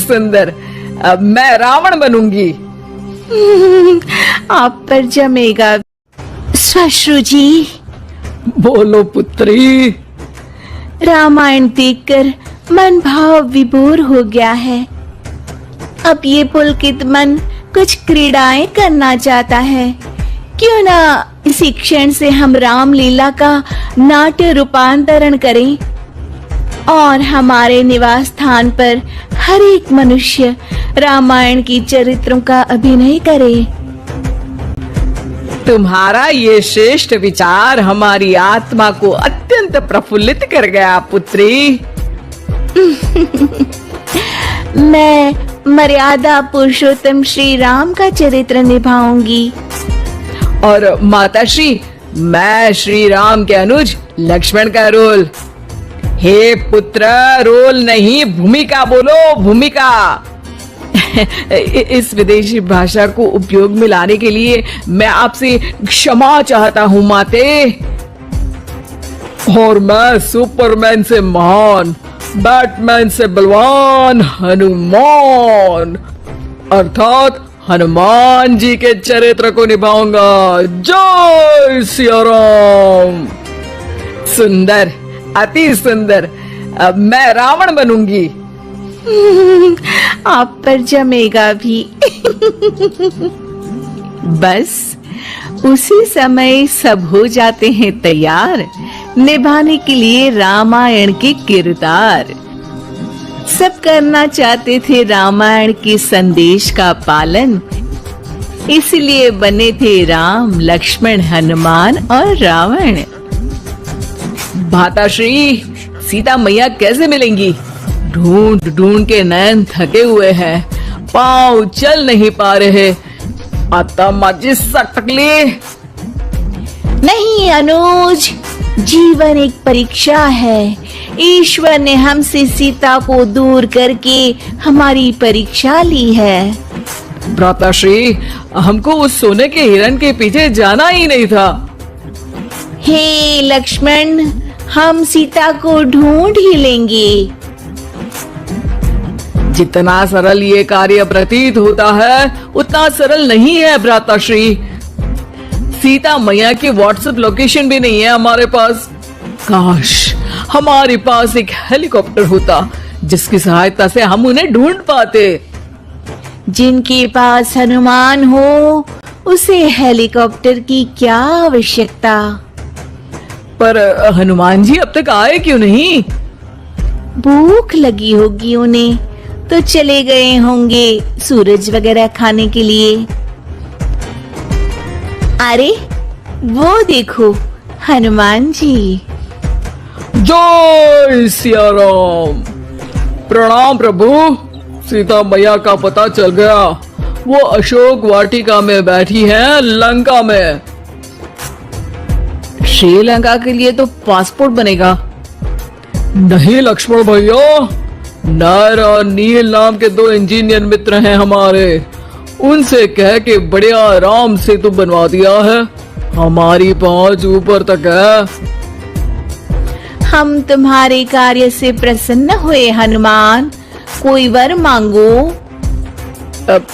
सुंदर। अब मैं रावण बनूंगी। आप पर जमेगा। श्वश्रु जी, बोलो पुत्री। रामायण देखकर मन भाव विभोर हो गया है। अब ये पुलकित मन कुछ क्रीड़ाएं करना चाहता है। क्यों ना इसी क्षण से हम रामलीला का नाट्य रूपांतरण करें और हमारे निवास स्थान पर हर एक मनुष्य रामायण की चरित्रों का अभिनय करे। तुम्हारा ये श्रेष्ठ विचार हमारी आत्मा को अत्यंत प्रफुल्लित कर गया पुत्री। मैं मर्यादा पुरुषोत्तम श्री राम का चरित्र निभाऊंगी। और माताश्री, मैं श्री राम के अनुज लक्ष्मण का रोल। हे पुत्र, रोल नहीं भूमिका बोलो, भूमिका। इस विदेशी भाषा को उपयोग में लाने के लिए मैं आपसे क्षमा चाहता हूँ माते। और मैं सुपरमैन से महान, बैटमैन से बलवान हनुमान अर्थात हनुमान जी के चरित्र को निभाऊंगा। जय सिया राम। सुंदर, अति सुंदर। अब मैं रावण बनूंगी। आप पर जमेगा भी। बस उसी समय सब हो जाते हैं तैयार निभाने के लिए रामायण के किरदार। सब करना चाहते थे रामायण के संदेश का पालन, इसलिए बने थे राम, लक्ष्मण, हनुमान और रावण। भाताश्री, सीता मैया कैसे मिलेंगी? ढूंढ ढूंढ के नयन थके हुए हैं, पांव चल नहीं पा रहे। आता माची सटकली। नहीं अनुज, जीवन एक परीक्षा है। ईश्वर ने हमसे सीता को दूर करके हमारी परीक्षा ली है। भ्राताश्री, हमको उस सोने के हिरण के पीछे जाना ही नहीं था। हे लक्ष्मण, हम सीता को ढूंढ ही लेंगे। जितना सरल ये कार्य प्रतीत होता है उतना सरल नहीं है भ्राताश्री। सीता मैया की व्हाट्सएप लोकेशन भी नहीं है हमारे पास। काश हमारे पास एक हेलीकॉप्टर होता जिसकी सहायता से हम उन्हें ढूंढ पाते। जिनके पास हनुमान हो उसे हेलीकॉप्टर की क्या आवश्यकता। पर हनुमान जी अब तक आए क्यों नहीं? भूख लगी होगी उन्हें, तो चले गए होंगे सूरज वगैरह खाने के लिए। अरे वो देखो हनुमान जी। जय सिया राम। प्रणाम प्रभु। सीता मैया का पता चल गया, वो अशोक वाटिका में बैठी हैं लंका में। श्रीलंका के लिए तो पासपोर्ट बनेगा। नहीं लक्ष्मण भैया, नर और नील नाम के दो इंजीनियर मित्र हैं हमारे, उनसे कह के बढ़िया आराम से तो बनवा दिया है। हमारी पहुंच ऊपर तक है। हम तुम्हारे कार्य से प्रसन्न हुए हनुमान, कोई वर मांगो। अब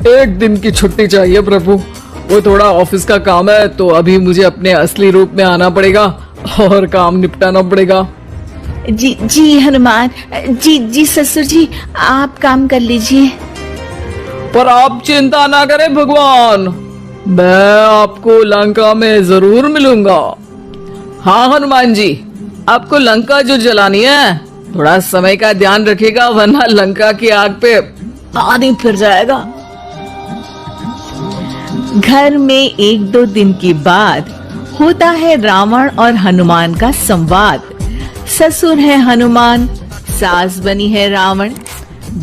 एक दिन की छुट्टी चाहिए प्रभु, वो थोड़ा ऑफिस का काम है तो अभी मुझे अपने असली रूप में आना पड़ेगा और काम निपटाना पड़ेगा। जी हनुमान जी ससुर जी, आप काम कर लीजिए। पर आप चिंता ना करें भगवान, मैं आपको लंका में जरूर मिलूंगा। हाँ हनुमान जी, आपको लंका जो जलानी है थोड़ा समय का ध्यान रखिएगा, वरना लंका की आग पे पानी फिर जाएगा। घर में एक दो दिन के बाद होता है रावण और हनुमान का संवाद। ससुर है हनुमान, सास बनी है रावण,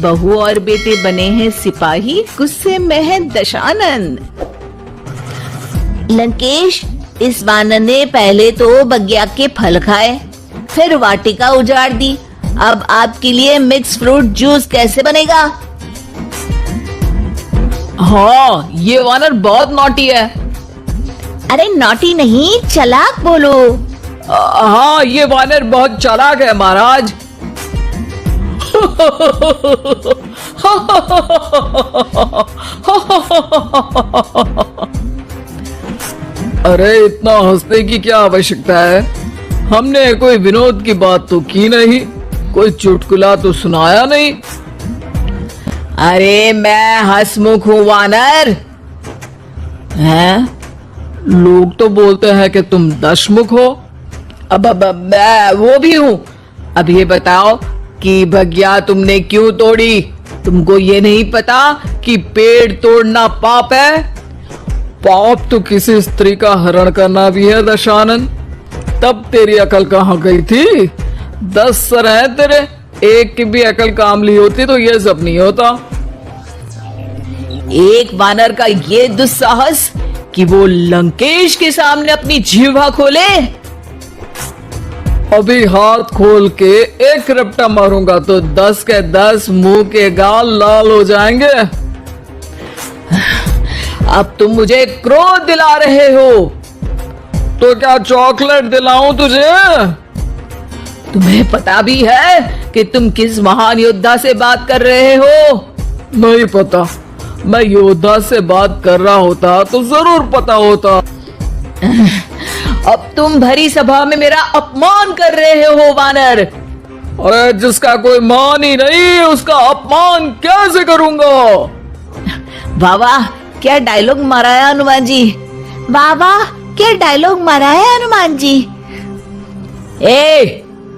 बहू और बेटे बने हैं सिपाही, गुस्से में है दशानंद। लंकेश, इस वानर ने पहले तो बगिया के फल खाए, फिर वाटिका उजाड़ दी, अब आपके लिए मिक्स फ्रूट जूस कैसे बनेगा? हाँ, ये वानर बहुत नॉटी है। अरे नॉटी नहीं, चालाक बोलो। हाँ, ये वानर बहुत चालाक है महाराज। अरे इतना हंसने की क्या आवश्यकता है? हमने कोई विनोद की बात तो की नहीं, कोई चुटकुला तो सुनाया नहीं। अरे मैं हंसमुख हूँ वानर। हैं? लोग तो बोलते हैं कि तुम दशमुख हो। अब मैं वो भी हूँ। अब ये बताओ कि बगिया तुमने क्यों तोड़ी? तुमको ये नहीं पता कि पेड़ तोड़ना पाप है? पाप तो किसी स्त्री का हरण करना भी है दशानन। तब तेरी अकल कहाँ गई थी? 10 सर हैं तेरे, एक की भी अकल काम ली होती तो ये सब नहीं होता। एक वानर का ये दुस्साहस कि वो लंकेश के सामने अपनी जीवा खोले। अभी हाथ खोल के एक रपटा मारूंगा तो 10 के 10 मुंह के गाल लाल हो जाएंगे। अब तुम मुझे क्रोध दिला रहे हो। तो क्या चॉकलेट दिलाऊं तुझे? तुम्हें पता भी है कि तुम किस महान योद्धा से बात कर रहे हो? नहीं पता। मैं योद्धा से बात कर रहा होता तो जरूर पता होता। अब तुम भरी सभा में मेरा अपमान कर रहे हो वानर। अरे जिसका कोई मान ही नहीं उसका अपमान कैसे करूंगा? वाह वाह, क्या डायलॉग मारा है हनुमान जी। वाह वाह, क्या डायलॉग मारा है हनुमान जी। ए,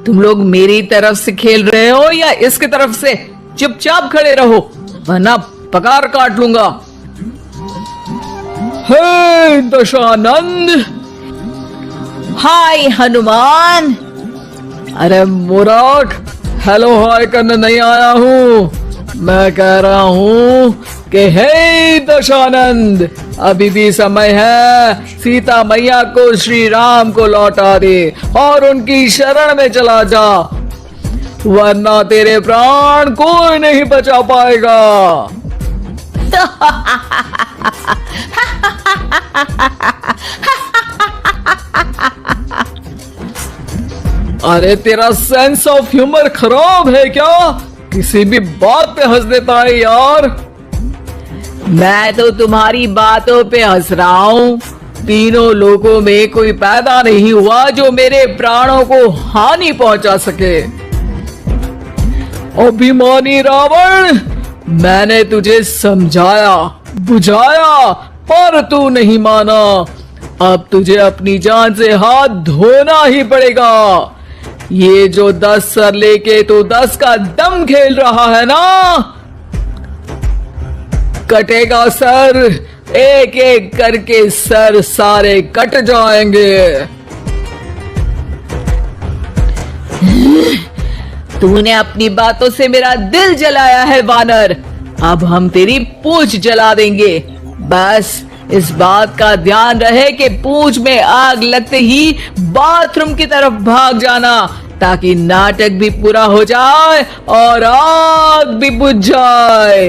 तुम लोग मेरी तरफ से खेल रहे हो या इसकी तरफ से? चुपचाप खड़े रहो वरना पगार काट लूंगा। हे दशानंद। हाय हनुमान। अरे मूर्ख, हेलो हाय करने नहीं आया हूँ। मैं कह रहा हूँ कि हे दशानंद, अभी भी समय है। सीता मैया को श्री राम को लौटा दे और उनकी शरण में चला जा, वरना तेरे प्राण कोई नहीं बचा पाएगा। अरे तेरा सेंस ऑफ ह्यूमर खराब है क्या? किसी भी बात पे हंस देता है यार। मैं तो तुम्हारी बातों पे हंस रहा हूँ। तीनों लोगों में कोई पैदा नहीं हुआ जो मेरे प्राणों को हानि पहुंचा सके। अभिमानी रावण, मैंने तुझे समझाया बुझाया पर तू नहीं माना। अब तुझे अपनी जान से हाथ धोना ही पड़ेगा। ये जो 10 सर लेके तू 10 का दम खेल रहा है ना, कटेगा सर। एक एक करके सर सारे कट जाएंगे। तूने अपनी बातों से मेरा दिल जलाया है वानर। अब हम तेरी पूंछ जला देंगे। बस इस बात का ध्यान रहे कि पूंछ में आग लगते ही बाथरूम की तरफ भाग जाना, ताकि नाटक भी पूरा हो जाए और आग भी बुझ जाए।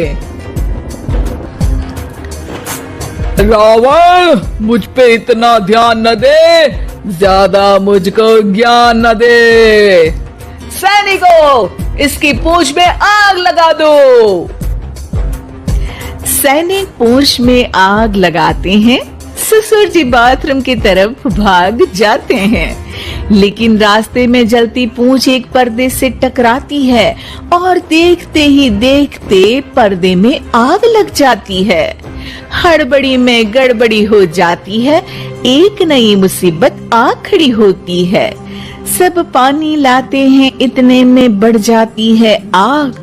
रावण, मुझ पे इतना ध्यान न दे, ज्यादा मुझको ज्ञान न दे। सैनिकों, इसकी पूंछ में आग लगा दो। सैनिक पूंछ में आग लगाते हैं। ससुर जी बाथरूम की तरफ भाग जाते हैं, लेकिन रास्ते में जलती पूंछ एक पर्दे से टकराती है और देखते ही देखते पर्दे में आग लग जाती है। हड़बड़ी में गड़बड़ी हो जाती है। एक नई मुसीबत आ खड़ी होती है। सब पानी लाते हैं, इतने में बढ़ जाती है आग।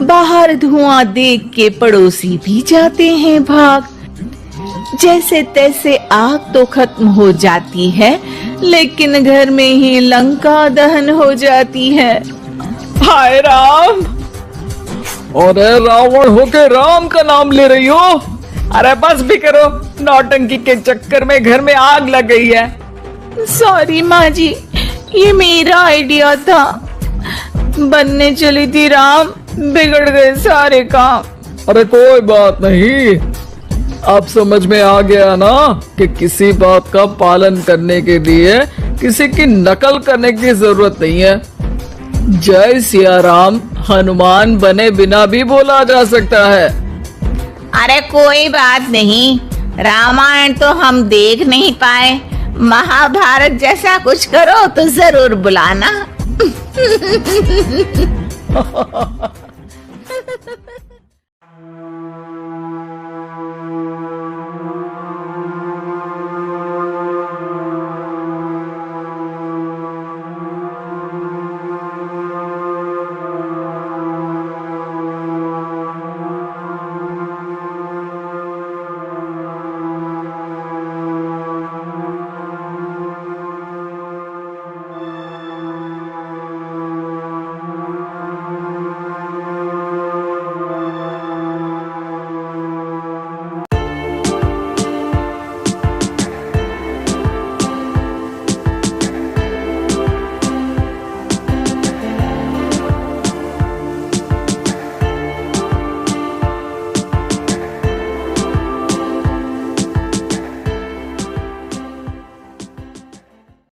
बाहर धुआं देख के पड़ोसी भी जाते हैं भाग। जैसे तैसे आग तो खत्म हो जाती है, लेकिन घर में ही लंका दहन हो जाती है। हाय राम। अरे रावण होके राम का नाम ले रही हो? अरे बस भी करो, नौटंकी के चक्कर में घर में आग लग गई है। सॉरी माँ जी, ये मेरा आइडिया था। बनने चली थी राम, बिगड़ गए सारे काम। अरे कोई बात नहीं, अब समझ में आ गया ना कि किसी बात का पालन करने के लिए किसी की नकल करने की जरूरत नहीं है। जय सिया राम। हनुमान बने बिना भी बोला जा सकता है। अरे कोई बात नहीं, रामायण तो हम देख नहीं पाए, महाभारत जैसा कुछ करो तो जरूर बुलाना।